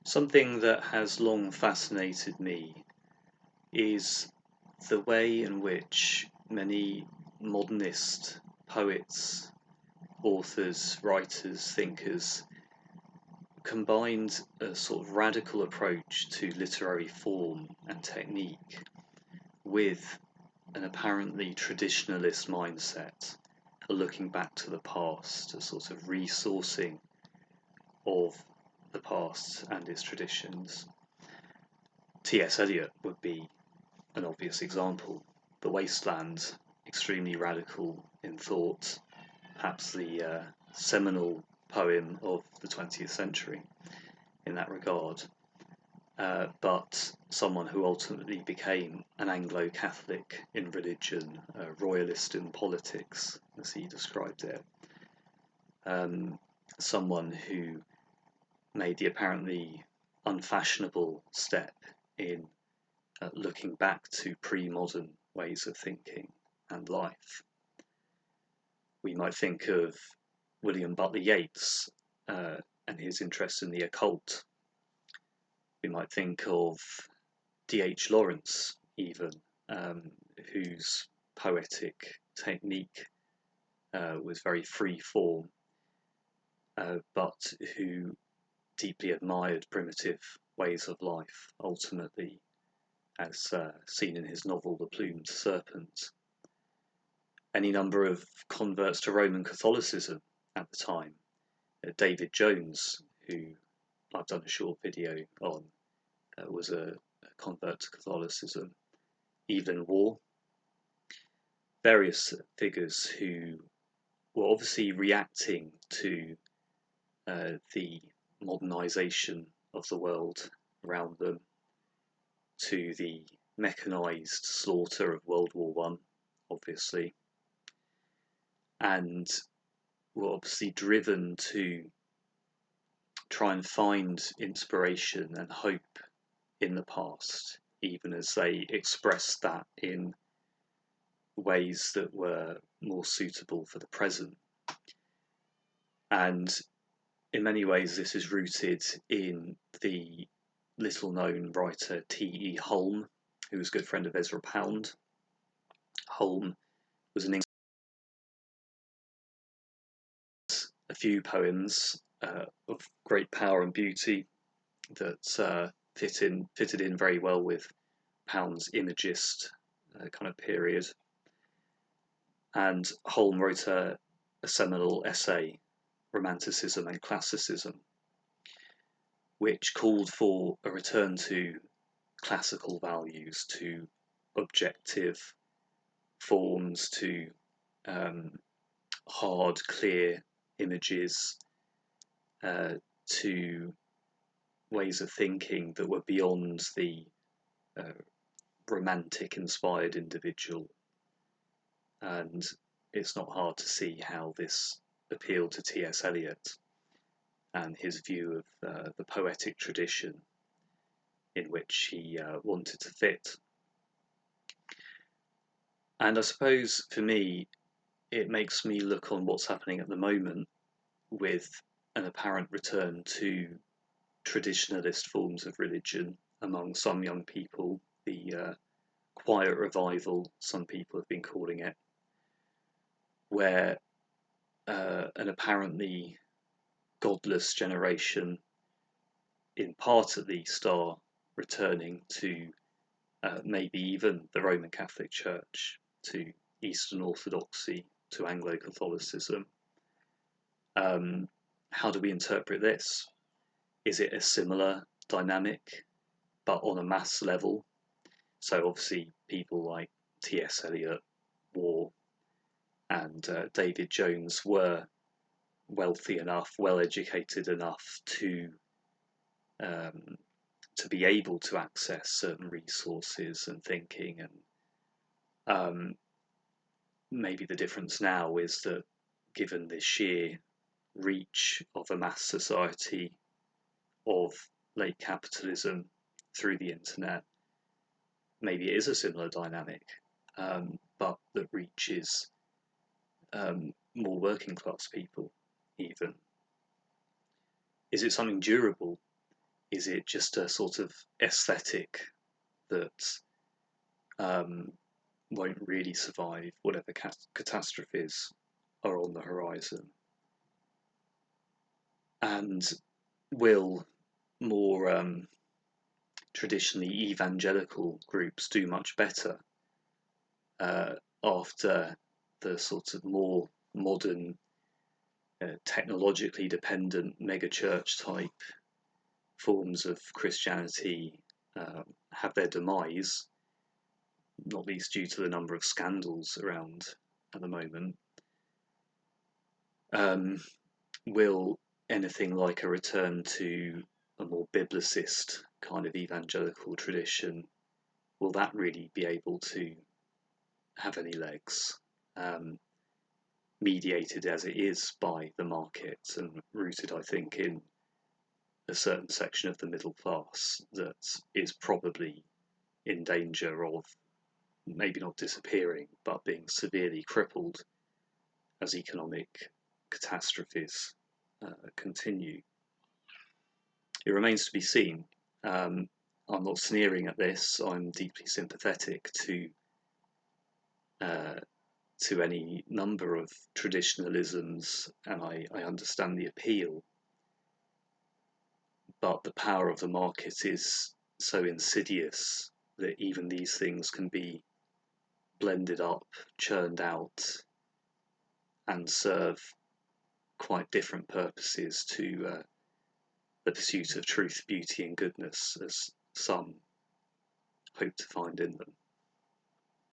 Something that has long fascinated me is the way in which many modernist poets, authors, writers, thinkers combined a sort of radical approach to literary form and technique with an apparently traditionalist mindset, a looking back to the past, a sort of resourcing of the past and its traditions. T.S. Eliot would be an obvious example. The Wasteland, extremely radical in thought, perhaps the seminal poem of the 20th century in that regard, but someone who ultimately became an Anglo-Catholic in religion, a royalist in politics, as he described it. Someone who made the apparently unfashionable step in looking back to pre-modern ways of thinking and life. We might think of William Butler Yeats and his interest in the occult. We might think of D.H. Lawrence, even, whose poetic technique was very free form, but who deeply admired primitive ways of life, ultimately, as seen in his novel The Plumed Serpent. Any number of converts to Roman Catholicism at the time. David Jones, who I've done a short video on, was a convert to Catholicism. Evelyn Waugh. Various figures who were obviously reacting to the modernisation of the world around them, to the mechanised slaughter of World War One, obviously, and were obviously driven to try and find inspiration and hope in the past, even as they expressed that in ways that were more suitable for the present. And in many ways, this is rooted in the little-known writer T.E. Hulme, who was a good friend of Ezra Pound. Hulme was an a few poems of great power and beauty that fitted in very well with Pound's imagist kind of period. And Hulme wrote a seminal essay, Romanticism and Classicism, which called for a return to classical values, to objective forms, to hard, clear images, to ways of thinking that were beyond the romantic inspired individual. And it's not hard to see how this appealed to T.S. Eliot and his view of the poetic tradition in which he wanted to fit. And I suppose for me, it makes me look on what's happening at the moment with an apparent return to traditionalist forms of religion among some young people, the quiet revival, some people have been calling it, where an apparently godless generation, in part at least, are returning to maybe even the Roman Catholic Church, to Eastern Orthodoxy, to Anglo-Catholicism. How do we interpret this? Is it a similar dynamic, but on a mass level? So obviously people like T.S. Eliot, Waugh, and David Jones were wealthy enough, well-educated enough to be able to access certain resources and thinking, and maybe the difference now is that given the sheer reach of a mass society of late capitalism through the internet, maybe it is a similar dynamic, but that reaches more working class people even. Is it something durable? is it just a sort of aesthetic that won't really survive whatever catastrophes are on the horizon? And will more traditionally evangelical groups do much better after the sort of more modern, technologically dependent megachurch type forms of Christianity have their demise, not least due to the number of scandals around at the moment? Will anything like a return to a more biblicist kind of evangelical tradition, will that really be able to have any legs? Mediated as it is by the market and rooted, I think, in a certain section of the middle class that is probably in danger of maybe not disappearing, but being severely crippled as economic catastrophes continue. It remains to be seen. I'm not sneering at this. I'm deeply sympathetic to any number of traditionalisms, and I understand the appeal. But the power of the market is so insidious that even these things can be blended up, churned out, and serve quite different purposes to the pursuit of truth, beauty, and goodness, as some hope to find in them.